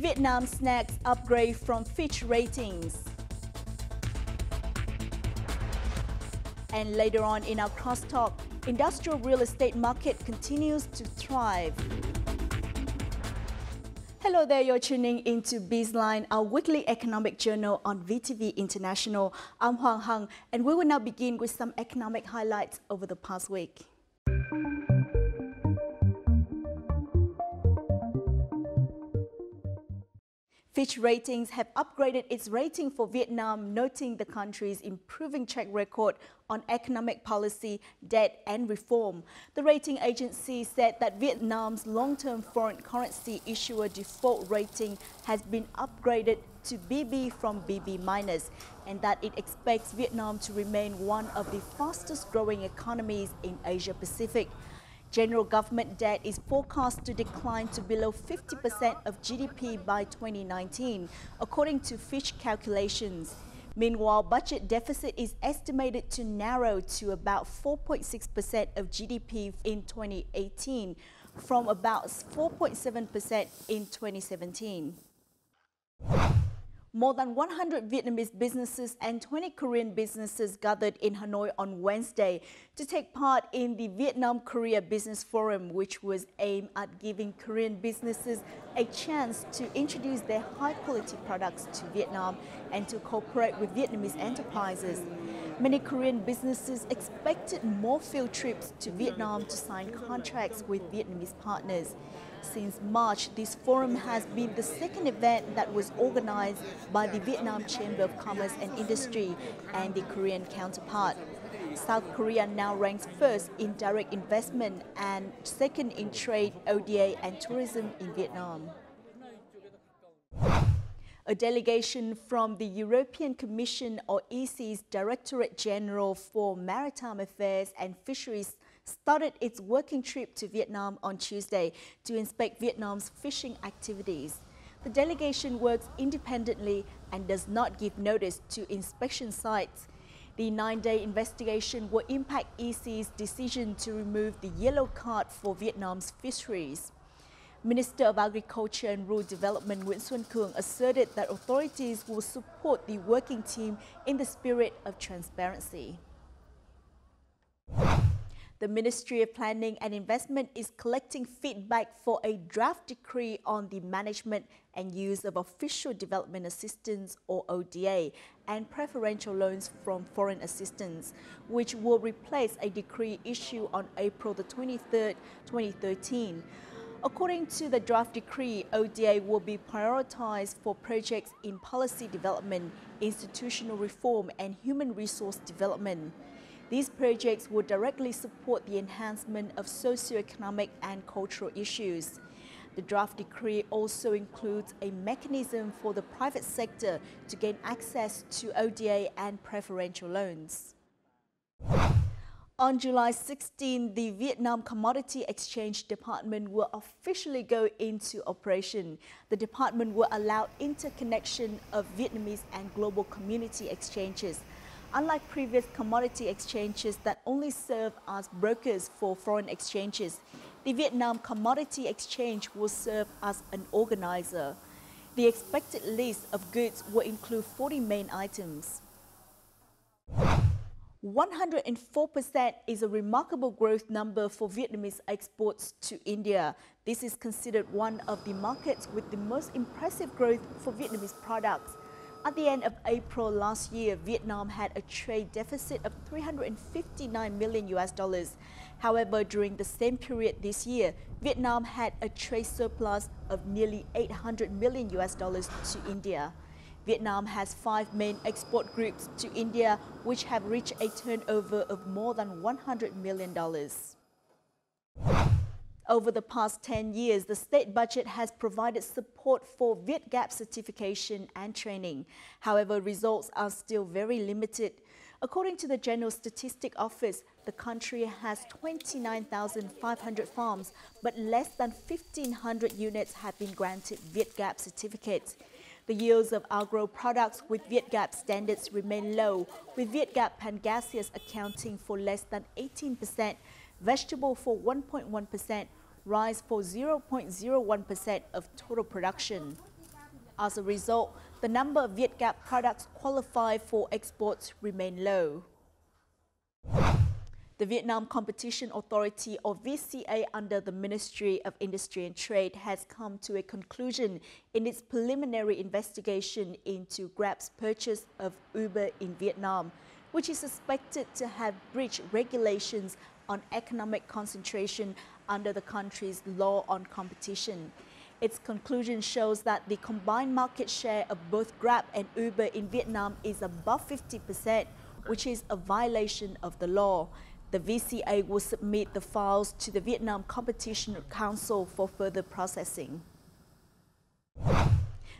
Vietnam snags upgrade from Fitch ratings. And later on in our crosstalk, industrial real estate market continues to thrive. Hello there, you're tuning into BizLine, our weekly economic journal on VTV International. I'm Hoàng Hằng, and we will now begin with some economic highlights over the past week. Fitch Ratings have upgraded its rating for Vietnam, noting the country's improving track record on economic policy, debt and reform. The rating agency said that Vietnam's long-term foreign currency issuer default rating has been upgraded to BB from BB- and that it expects Vietnam to remain one of the fastest growing economies in Asia Pacific. General government debt is forecast to decline to below 50% of GDP by 2019, according to Fitch calculations. Meanwhile, budget deficit is estimated to narrow to about 4.6% of GDP in 2018, from about 4.7% in 2017. More than 100 Vietnamese businesses and 20 Korean businesses gathered in Hanoi on Wednesday to take part in the Vietnam-Korea Business Forum, which was aimed at giving Korean businesses a chance to introduce their high-quality products to Vietnam and to cooperate with Vietnamese enterprises. Many Korean businesses expected more field trips to Vietnam to sign contracts with Vietnamese partners. Since March, this forum has been the second event that was organized by the Vietnam Chamber of Commerce and Industry and the Korean counterpart. South Korea now ranks first in direct investment and second in trade, ODA and tourism in Vietnam. A delegation from the European Commission or EC's Directorate General for Maritime Affairs and Fisheries started its working trip to Vietnam on Tuesday to inspect Vietnam's fishing activities. The delegation works independently and does not give notice to inspection sites. The 9-day investigation will impact EC's decision to remove the yellow card for Vietnam's fisheries. Minister of Agriculture and Rural Development Nguyễn Xuân Cường asserted that authorities will support the working team in the spirit of transparency. The Ministry of Planning and Investment is collecting feedback for a draft decree on the management and use of official development assistance or ODA and preferential loans from foreign assistance, which will replace a decree issued on April the 23rd, 2013. According to the draft decree, ODA will be prioritized for projects in policy development, institutional reform, and human resource development. These projects will directly support the enhancement of socio-economic and cultural issues. The draft decree also includes a mechanism for the private sector to gain access to ODA and preferential loans. On July 16, the Vietnam Commodity Exchange Department will officially go into operation. The department will allow interconnection of Vietnamese and global community exchanges. Unlike previous commodity exchanges that only serve as brokers for foreign exchanges, the Vietnam Commodity Exchange will serve as an organizer. The expected list of goods will include 40 main items. 104% is a remarkable growth number for Vietnamese exports to India. This is considered one of the markets with the most impressive growth for Vietnamese products. At the end of April last year, Vietnam had a trade deficit of $359 million. However, during the same period this year, Vietnam had a trade surplus of nearly $800 million to India. Vietnam has 5 main export groups to India, which have reached a turnover of more than $100 million. Over the past 10 years, the state budget has provided support for VietGap certification and training. However, results are still very limited. According to the General Statistics Office, the country has 29,500 farms, but less than 1,500 units have been granted VietGap certificates. The yields of agro products with VietGap standards remain low, with VietGap Pangasius accounting for less than 18%, vegetable for 1.1%, rice for 0.01% of total production. As a result, the number of Vietgap products qualified for exports remain low. The Vietnam Competition Authority, or VCA, under the Ministry of Industry and Trade, has come to a conclusion in its preliminary investigation into Grab's purchase of Uber in Vietnam, which is suspected to have breached regulations on economic concentration under the country's law on competition. Its conclusion shows that the combined market share of both Grab and Uber in Vietnam is above 50%, which is a violation of the law. The VCA will submit the files to the Vietnam Competition Council for further processing.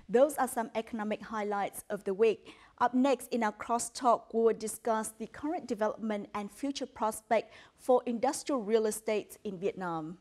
Those are some economic highlights of the week. Up next in our crosstalk, we will discuss the current development and future prospect for industrial real estate in Vietnam.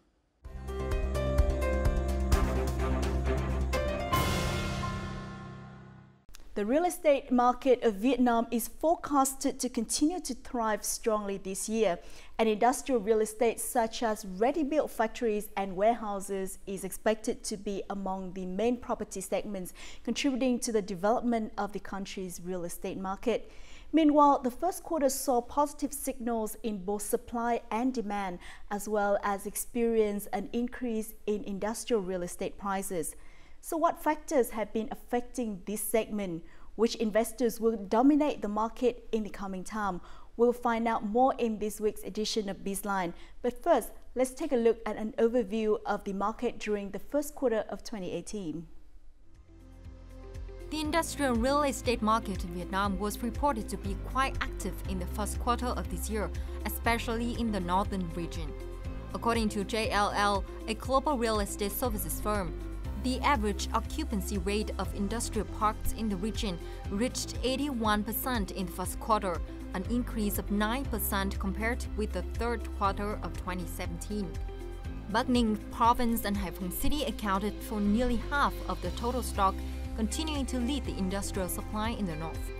The real estate market of Vietnam is forecasted to continue to thrive strongly this year, and industrial real estate such as ready-built factories and warehouses is expected to be among the main property segments contributing to the development of the country's real estate market. Meanwhile, the first quarter saw positive signals in both supply and demand, as well as experienced an increase in industrial real estate prices. So what factors have been affecting this segment? Which investors will dominate the market in the coming time? We'll find out more in this week's edition of BizLine. But first, let's take a look at an overview of the market during the first quarter of 2018. The industrial real estate market in Vietnam was reported to be quite active in the first quarter of this year, especially in the northern region. According to JLL, a global real estate services firm, the average occupancy rate of industrial parks in the region reached 81% in the first quarter, an increase of 9% compared with the third quarter of 2017. Bắc Ninh province and Hải Phòng city accounted for nearly half of the total stock, continuing to lead the industrial supply in the north.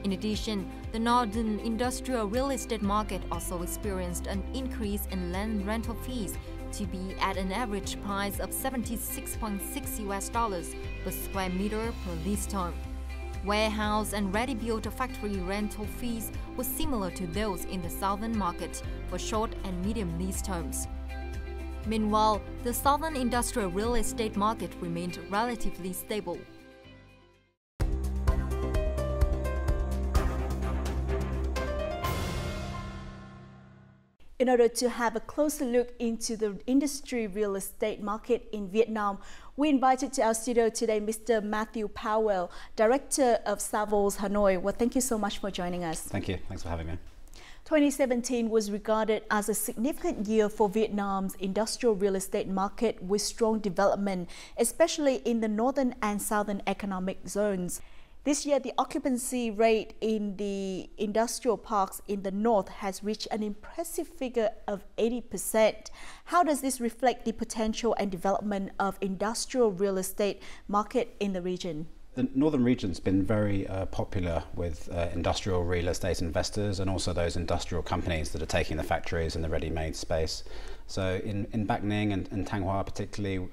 In addition, the northern industrial real estate market also experienced an increase in land rental fees to be at an average price of $76.6 per square meter per lease term. Warehouse and ready-built factory rental fees were similar to those in the southern market for short and medium lease terms. Meanwhile, the southern industrial real estate market remained relatively stable. In order to have a closer look into the industry real estate market in Vietnam, we invited to our studio today Mr. Matthew Powell, Director of Savile's Hanoi. Well, thank you so much for joining us. Thank you. Thanks for having me. 2017 was regarded as a significant year for Vietnam's industrial real estate market with strong development, especially in the northern and southern economic zones. This year, the occupancy rate in the industrial parks in the north has reached an impressive figure of 80%. How does this reflect the potential and development of industrial real estate market in the region? The northern region's been very popular with industrial real estate investors and also those industrial companies that are taking the factories and the ready-made space. So in Bắc Ninh and Thanh Hoa particularly,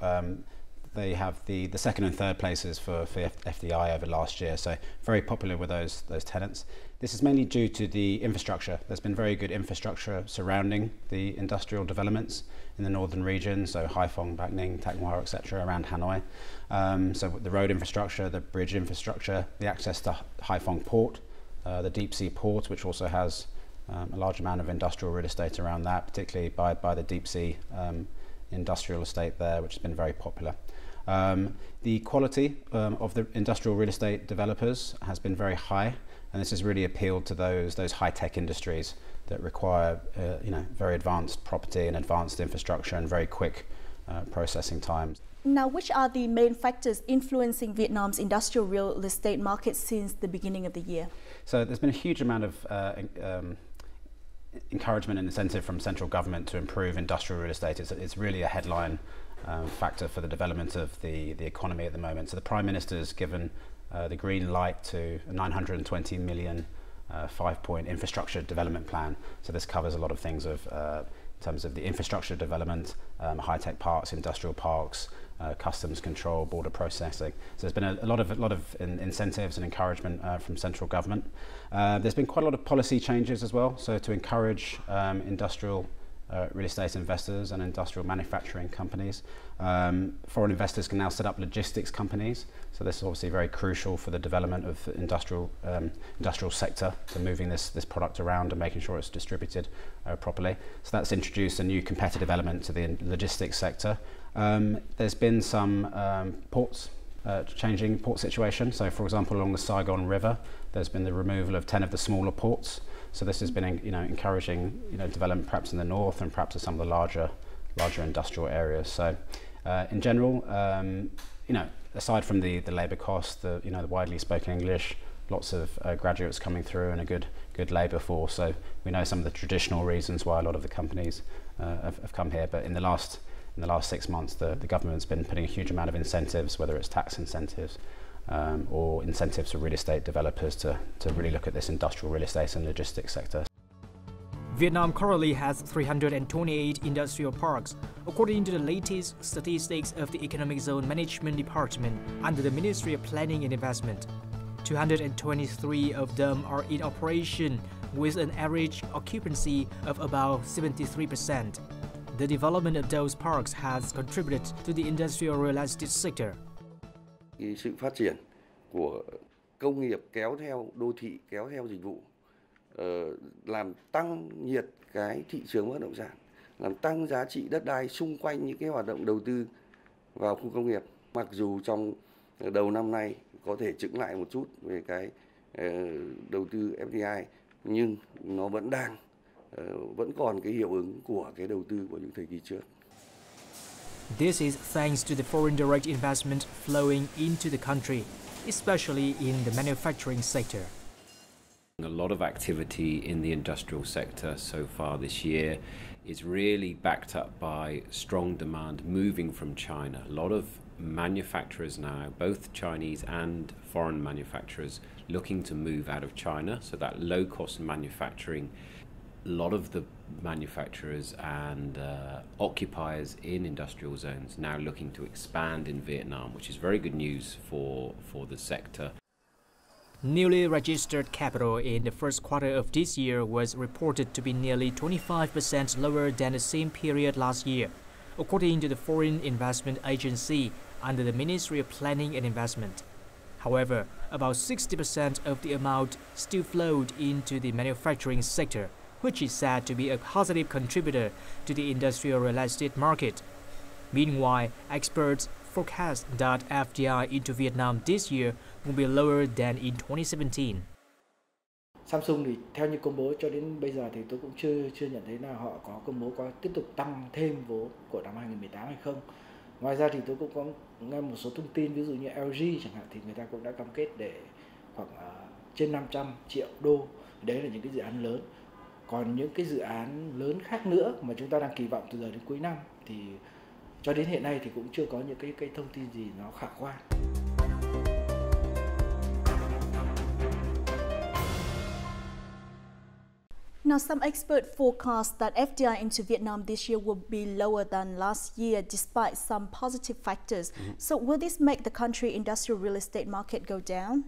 they have the second and third places for FDI over last year, so very popular with those tenants. This is mainly due to the infrastructure. There's been very good infrastructure surrounding the industrial developments in the northern region, so Hải Phòng, Bắc Ninh, Thanh Hoa, etc., around Hanoi. So the road infrastructure, the bridge infrastructure, the access to Hải Phòng port, the deep sea port, which also has a large amount of industrial real estate around that, particularly by the deep sea industrial estate there, which has been very popular. The quality of the industrial real estate developers has been very high, and this has really appealed to those high-tech industries that require very advanced property and advanced infrastructure and very quick processing times. Now, which are the main factors influencing Vietnam's industrial real estate market since the beginning of the year? So there's been a huge amount of encouragement and incentive from central government to improve industrial real estate. It's really a headline factor for the development of the economy at the moment. So the Prime Minister's given the green light to a 920 million 5-point infrastructure development plan. So this covers a lot of things in terms of the infrastructure development, high-tech parks, industrial parks, customs control, border processing. So there's been a lot of incentives and encouragement from central government. There's been quite a lot of policy changes as well, so to encourage industrial real estate investors and industrial manufacturing companies. Foreign investors can now set up logistics companies, so this is obviously very crucial for the development of industrial sector, for moving this product around and making sure it's distributed properly. So that's introduced a new competitive element to the logistics sector. There's been some ports changing port situation. So, for example, along the Saigon River, there's been the removal of 10 of the smaller ports. So this has been, encouraging, development perhaps in the north and perhaps in some of the larger industrial areas. So, in general, aside from the labour cost, the widely spoken English, lots of graduates coming through and a good labour force. So we know some of the traditional reasons why a lot of the companies have come here. But in the last 6 months, the government's been putting a huge amount of incentives, whether it's tax incentives or incentives for real estate developers to really look at this industrial real estate and logistics sector. Vietnam currently has 328 industrial parks, according to the latest statistics of the Economic Zone Management Department under the Ministry of Planning and Investment. 223 of them are in operation with an average occupancy of about 73%. The development of those parks has contributed to the industrial real estate sector. Sự phát triển của công nghiệp kéo theo đô thị, kéo theo dịch vụ, làm tăng nhiệt cái thị trường bất động sản, làm tăng giá trị đất đai xung quanh những cái hoạt động đầu tư vào khu công nghiệp. Mặc dù trong đầu năm nay có thể chững lại một chút về cái đầu tư FDI, nhưng nó vẫn còn cái hiệu ứng của cái đầu tư của những thời kỳ trước. This is thanks to the foreign direct investment flowing into the country, especially in the manufacturing sector. A lot of activity in the industrial sector so far this year is really backed up by strong demand moving from China. A lot of manufacturers now, both Chinese and foreign manufacturers, looking to move out of China, so that low-cost manufacturing. A lot of the manufacturers and occupiers in industrial zones now looking to expand in Vietnam, which is very good news for the sector. Newly registered capital in the first quarter of this year was reported to be nearly 25% lower than the same period last year, according to the Foreign Investment Agency under the Ministry of Planning and Investment. However, about 60% of the amount still flowed into the manufacturing sector, which is said to be a positive contributor to the industrial real estate market. Meanwhile, experts forecast that FDI into Vietnam this year will be lower than in 2017. Samsung thì theo như công bố cho đến bây giờ thì tôi cũng chưa nhận thấy là họ có công bố có tiếp tục tăng thêm vốn của năm 2018 hay không. Ngoài ra thì tôi cũng có nghe một số thông tin, ví dụ như LG chẳng hạn, thì người ta cũng đã cam kết để khoảng trên 500 triệu đô. Đấy là những cái dự án lớn. Còn những cái dự án lớn khác nữa mà chúng ta đang kỳ vọng từ giờ đến cuối năm thì cho đến hiện nay thì cũng chưa có những cái thông tin gì nó khả quan. Now, some experts forecast that FDI into Vietnam this year will be lower than last year, despite some positive factors. So, will this make the country industrial real estate market go down,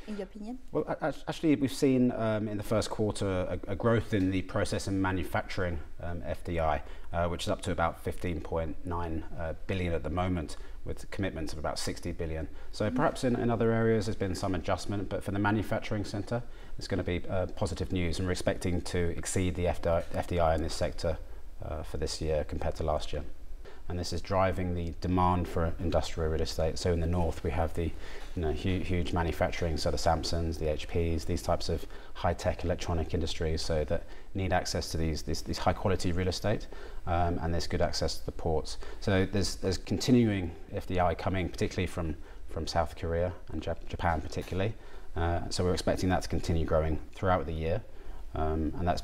in your opinion? Well, actually, we've seen in the first quarter a growth in the process and manufacturing FDI, which is up to about 15.9 billion at the moment, with commitments of about 60 billion. So perhaps in other areas there's been some adjustment, but for the manufacturing sector, it's going to be positive news, and we're expecting to exceed the FDI in this sector for this year compared to last year. And this is driving the demand for industrial real estate. So in the north we have the huge manufacturing, so the Samsungs, the HPs, these types of high-tech electronic industries, so that need access to these high-quality real estate, and there's good access to the ports. So there's continuing FDI coming, particularly from South Korea and Japan particularly. So we're expecting that to continue growing throughout the year, and that's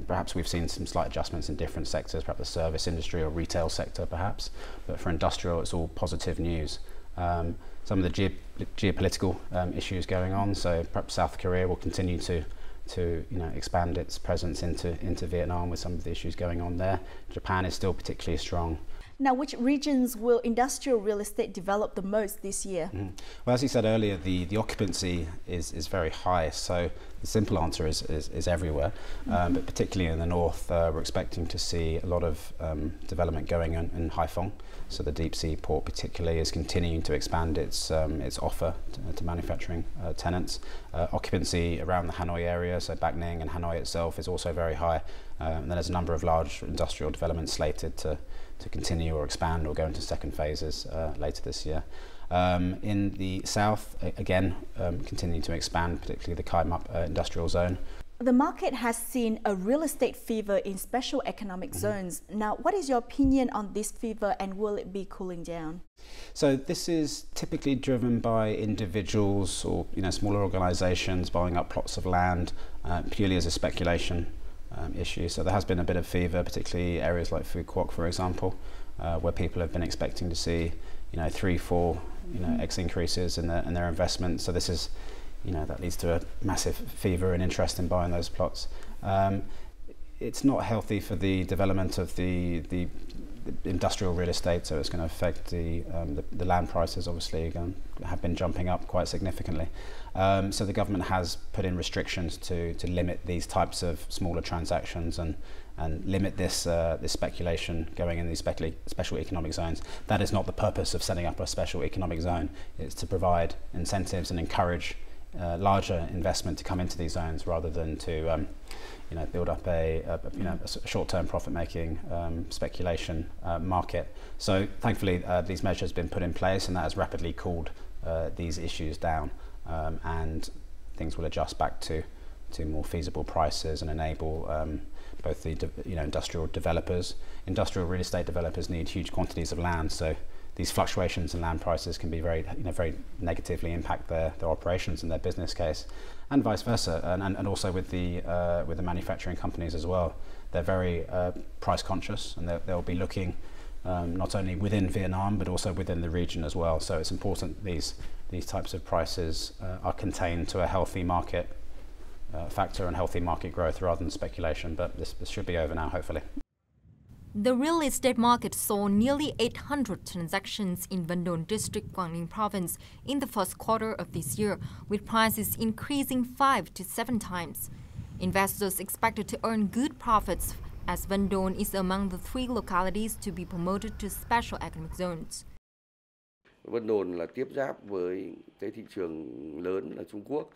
perhaps we've seen some slight adjustments in different sectors, perhaps the service industry or retail sector perhaps, but for industrial it's all positive news. Some of the geopolitical issues going on, so perhaps South Korea will continue to expand its presence into Vietnam with some of the issues going on there. Japan is still particularly strong. Now, which regions will industrial real estate develop the most this year? Well, as you said earlier, the occupancy is very high, so the simple answer is everywhere, but particularly in the north, we're expecting to see a lot of development going on in Haiphong. So the deep sea port particularly is continuing to expand its offer to manufacturing tenants. Occupancy around the Hanoi area, so Bac Ninh and Hanoi itself, is also very high. And then there's a number of large industrial developments slated to continue or expand or go into second phases later this year. In the south, again, continuing to expand, particularly the Kai Map industrial zone. The market has seen a real estate fever in special economic zones. Now, what is your opinion on this fever and will it be cooling down? So this is typically driven by individuals or smaller organisations buying up plots of land purely as a speculation issue. So there has been a bit of fever, particularly areas like Phu Quoc, for example, where people have been expecting to see 3-4 X increases in their investment. So this is that leads to a massive fever and interest in buying those plots. It's not healthy for the development of the industrial real estate, so it's going to affect the land prices. Obviously, have been jumping up quite significantly. So the government has put in restrictions to limit these types of smaller transactions and limit this speculation going in these special economic zones. That is not the purpose of setting up a special economic zone. It's to provide incentives and encourage larger investment to come into these zones rather than to build up a short-term profit-making speculation market. So thankfully these measures have been put in place, and that has rapidly cooled these issues down, and things will adjust back to more feasible prices and enable both the industrial real estate developers need huge quantities of land, so these fluctuations in land prices can be very negatively impact their operations and their business case, and vice versa, and also with the manufacturing companies as well. They're very price conscious, and they'll be looking not only within Vietnam but also within the region as well. So it's important these types of prices are contained to a healthy market factor and healthy market growth rather than speculation. But this should be over now, hopefully. The real estate market saw nearly 800 transactions in Vân Đồn District, Quảng Ninh Province in the first quarter of this year, with prices increasing 5 to 7 times. Investors expected to earn good profits as Vân Đồn is among the 3 localities to be promoted to special economic zones. Vân Đồn là tiếp giáp với cái thị trường lớn là Trung Quốc,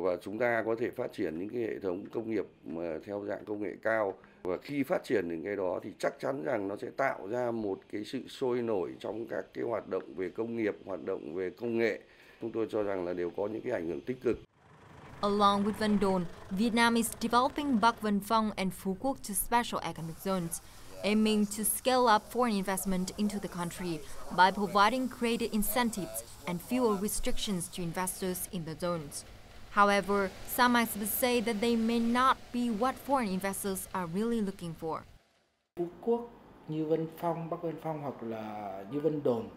và chúng ta có thể phát triển những cái hệ thống công nghiệp mà theo dạng công nghệ cao, và khi phát triển những cái đó thì chắc chắn rằng nó sẽ tạo ra một cái sự sôi nổi trong các cái hoạt động về công nghiệp, hoạt động về công nghệ. Chúng tôi cho rằng là đều có những cái ảnh hưởng tích cực. Along with Vân Đồn, Vietnam is developing Bac Vân Phong and Phu Quoc to special economic zones, aiming to scale up foreign investment into the country by providing greater incentives and fewer restrictions to investors in the zones. However, some experts say that they may not be what foreign investors are really looking for. Phú Quốc như Vân Phong, Bắc Vân Phong hoặc là như Vân Đồn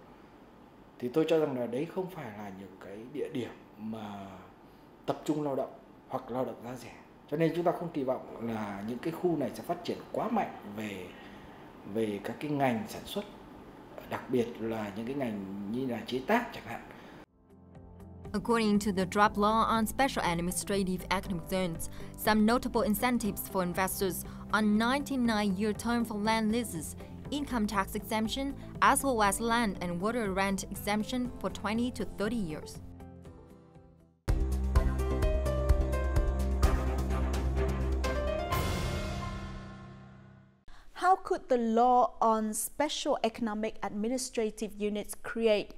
thì tôi cho rằng là đấy không phải là những cái địa điểm mà tập trung lao động hoặc lao động giá rẻ. Cho nên chúng ta không kỳ vọng là những cái khu này sẽ phát triển quá mạnh về các cái ngành sản xuất, đặc biệt là những cái ngành như là chế tác chẳng hạn. According to the draft law on special administrative economic zones, some notable incentives for investors are 99-year term for land leases, income tax exemption, as well as land and water rent exemption for 20 to 30 years. How could the law on special economic administrative units create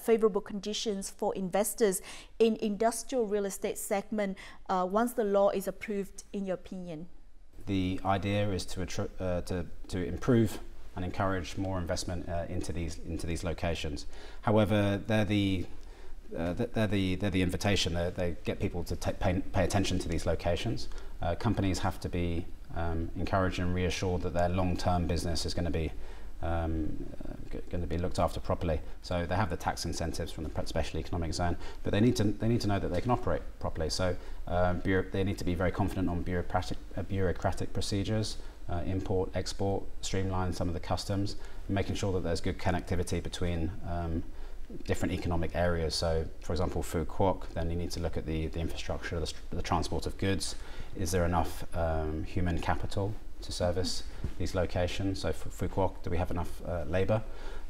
favorable conditions for investors in industrial real estate segment once the law is approved, in your opinion? The idea is to improve and encourage more investment into these locations. However, they're the invitation. They get people to pay attention to these locations. Companies have to be encouraged and reassured that their long-term business is going to be looked after properly. So they have the tax incentives from the special economic zone, but they need to know that they can operate properly. So they need to be very confident on bureaucratic procedures, import, export, streamline some of the customs, making sure that there's good connectivity between different economic areas. So, for example, Phu Quoc, then you need to look at the infrastructure, the transport of goods. Is there enough human capital to service these locations? So for Phu Quoc, do we have enough labour?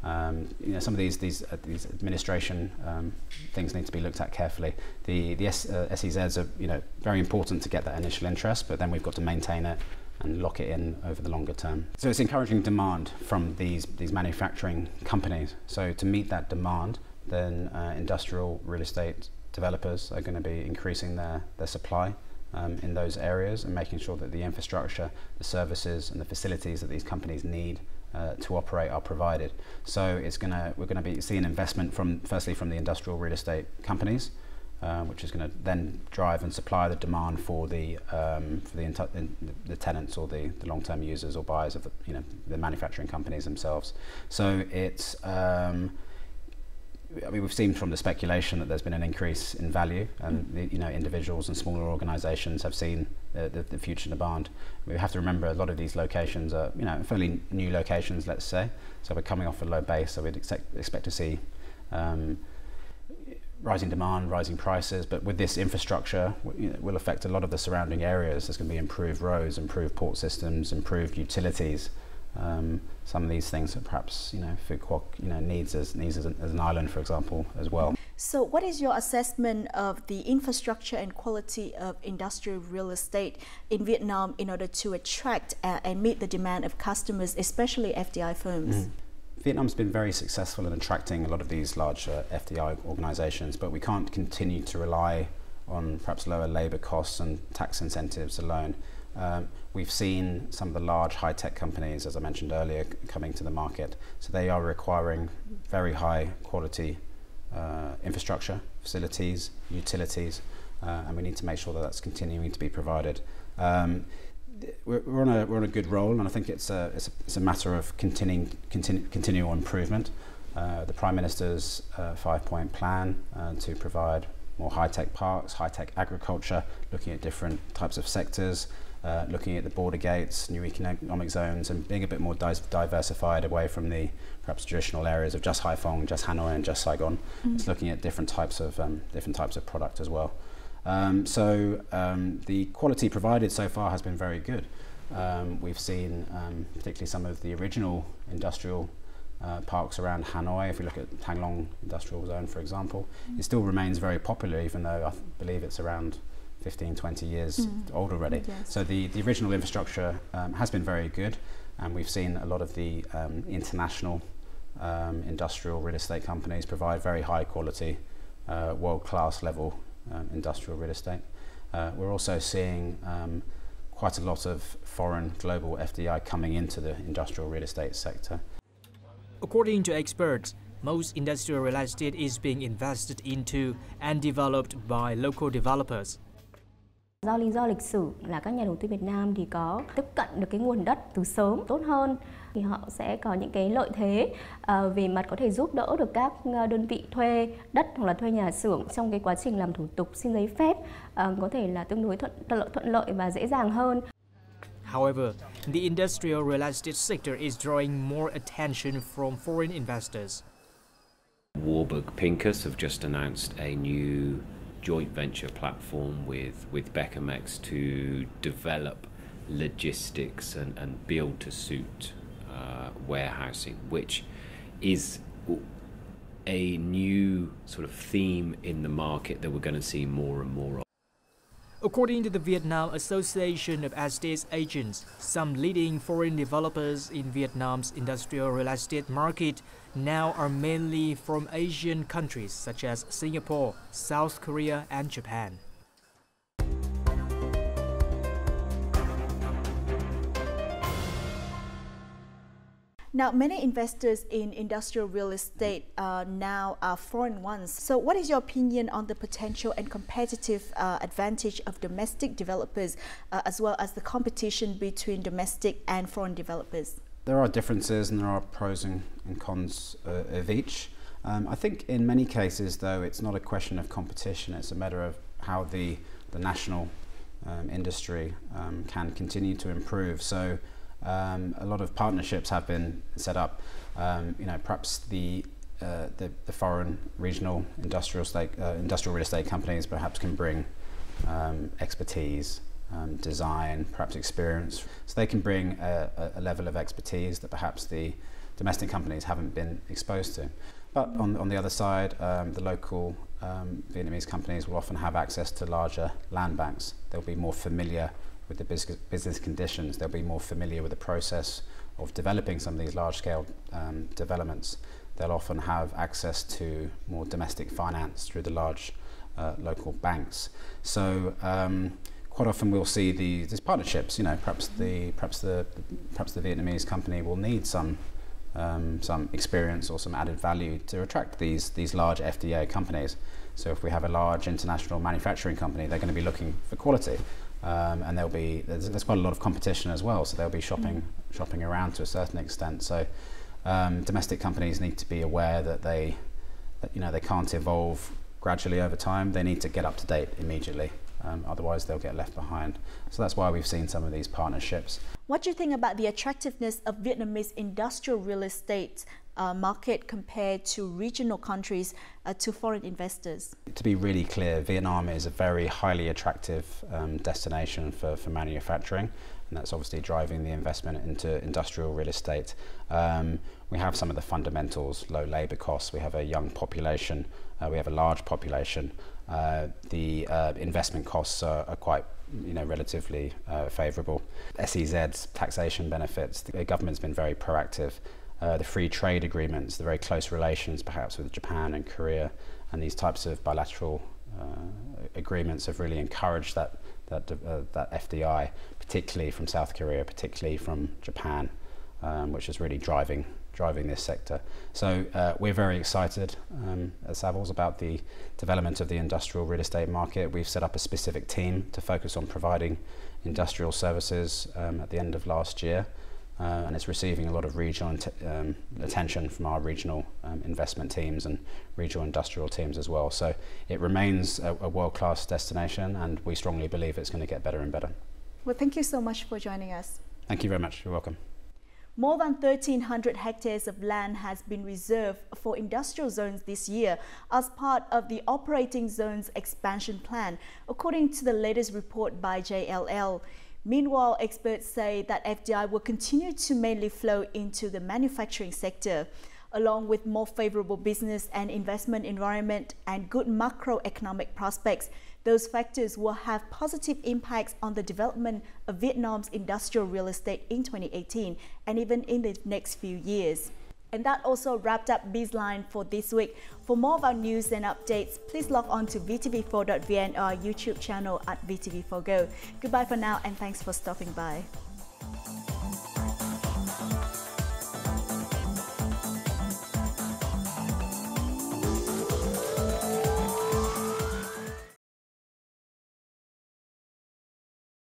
Some of these administration things need to be looked at carefully. The SEZs are very important to get that initial interest, but then we've got to maintain it and lock it in over the longer term. So it's encouraging demand from these manufacturing companies. So to meet that demand, then industrial real estate developers are going to be increasing their supply in those areas and making sure that the infrastructure, the services and the facilities that these companies need to operate are provided. So we're going to be seeing investment firstly from the industrial real estate companies, which is going to then drive and supply the demand for the tenants or the long-term users or buyers of the manufacturing companies themselves. So it's we've seen from the speculation that there's been an increase in value, and individuals and smaller organisations have seen the future demand. We have to remember a lot of these locations are fairly new locations, let's say, so we're coming off a low base, so we'd expect to see rising demand, rising prices, but with this infrastructure will affect a lot of the surrounding areas. There's going to be improved roads, improved port systems, improved utilities. Some of these things that perhaps Phu Quoc needs as an island, for example, as well. So what is your assessment of the infrastructure and quality of industrial real estate in Vietnam in order to attract and meet the demand of customers, especially FDI firms? Vietnam's been very successful in attracting a lot of these large FDI organisations, but we can't continue to rely on perhaps lower labour costs and tax incentives alone. We've seen some of the large high-tech companies, as I mentioned earlier, coming to the market. So they are requiring very high quality infrastructure, facilities, utilities, and we need to make sure that that's continuing to be provided. We're on a good roll, and I think it's a matter of continual improvement. The Prime Minister's 5-point plan to provide more high-tech parks, high-tech agriculture, looking at different types of sectors, looking at the border gates, new economic zones, and being a bit more diversified away from the perhaps traditional areas of just Haiphong, just Hanoi, and just Saigon. It's looking at different types of product as well. The quality provided so far has been very good. We've seen particularly some of the original industrial parks around Hanoi. If we look at Thang Long Industrial Zone, for example, it still remains very popular, even though I believe it's around 15-20 years old already. Yes. So the original infrastructure has been very good, and we've seen a lot of the international industrial real estate companies provide very high quality, world-class level industrial real estate. We're also seeing quite a lot of foreign global FDI coming into the industrial real estate sector. According to experts, most industrial real estate is being invested into and developed by local developers. Do lý do lịch sử là các nhà đầu tư Việt Nam thì có tiếp cận được cái nguồn đất từ sớm tốt hơn, thì họ sẽ có những cái lợi thế về mặt có thể giúp đỡ được các đơn vị thuê đất hoặc là thuê nhà xưởng trong cái quá trình làm thủ tục xin giấy phép có thể là tương đối thuận lợi và dễ dàng hơn. However, the industrial real estate sector is drawing more attention from foreign investors. Warburg Pincus have just announced a new joint venture platform with Becamex to develop logistics and build-to-suit warehousing, which is a new sort of theme in the market that we're going to see more and more of. According to the Vietnam Association of Estate Agents, some leading foreign developers in Vietnam's industrial real estate market now are mainly from Asian countries such as Singapore, South Korea, and Japan. Now, many investors in industrial real estate now are foreign ones. So what is your opinion on the potential and competitive advantage of domestic developers as well as the competition between domestic and foreign developers? There are differences and there are pros and cons of each. I think in many cases, though, it's not a question of competition. It's a matter of how the national industry can continue to improve. So a lot of partnerships have been set up. Perhaps the foreign regional industrial real estate companies perhaps can bring expertise, design, perhaps experience. So they can bring a level of expertise that perhaps the domestic companies haven't been exposed to. But on the other side, the local Vietnamese companies will often have access to larger land banks. They'll be more familiar with the business conditions. They'll be more familiar with the process of developing some of these large-scale developments. They'll often have access to more domestic finance through the large local banks. So quite often we'll see these partnerships. Perhaps the Vietnamese company will need some experience or some added value to attract these large FDA companies. So if we have a large international manufacturing company, they're going to be looking for quality, and there's quite a lot of competition as well. So they'll be shopping around to a certain extent. So domestic companies need to be aware that they can't evolve gradually over time. They need to get up to date immediately. Otherwise they'll get left behind. So that's why we've seen some of these partnerships. What do you think about the attractiveness of Vietnamese industrial real estate market compared to regional countries to foreign investors? To be really clear, Vietnam is a very highly attractive destination for manufacturing, and that's obviously driving the investment into industrial real estate. We have some of the fundamentals: low labour costs, we have a young population, we have a large population. The investment costs are quite relatively favourable. SEZ's taxation benefits, the government's been very proactive. The free trade agreements, the very close relations perhaps with Japan and Korea, and these types of bilateral agreements have really encouraged that FDI, particularly from South Korea, particularly from Japan, which is really driving this sector. So we're very excited at Savile's about the development of the industrial real estate market. We've set up a specific team to focus on providing industrial services at the end of last year, and it's receiving a lot of regional attention from our regional investment teams and regional industrial teams as well. So it remains a world-class destination, and we strongly believe it's going to get better and better. Well, thank you so much for joining us. Thank you very much. You're welcome. More than 1,300 hectares of land has been reserved for industrial zones this year as part of the Operating Zones Expansion Plan, according to the latest report by JLL. Meanwhile, experts say that FDI will continue to mainly flow into the manufacturing sector. Along with more favorable business and investment environment and good macroeconomic prospects, those factors will have positive impacts on the development of Vietnam's industrial real estate in 2018 and even in the next few years. And that also wrapped up BizLine for this week. For more of our news and updates, please log on to vtv4.vn or our YouTube channel at VTV4Go. Goodbye for now, and thanks for stopping by.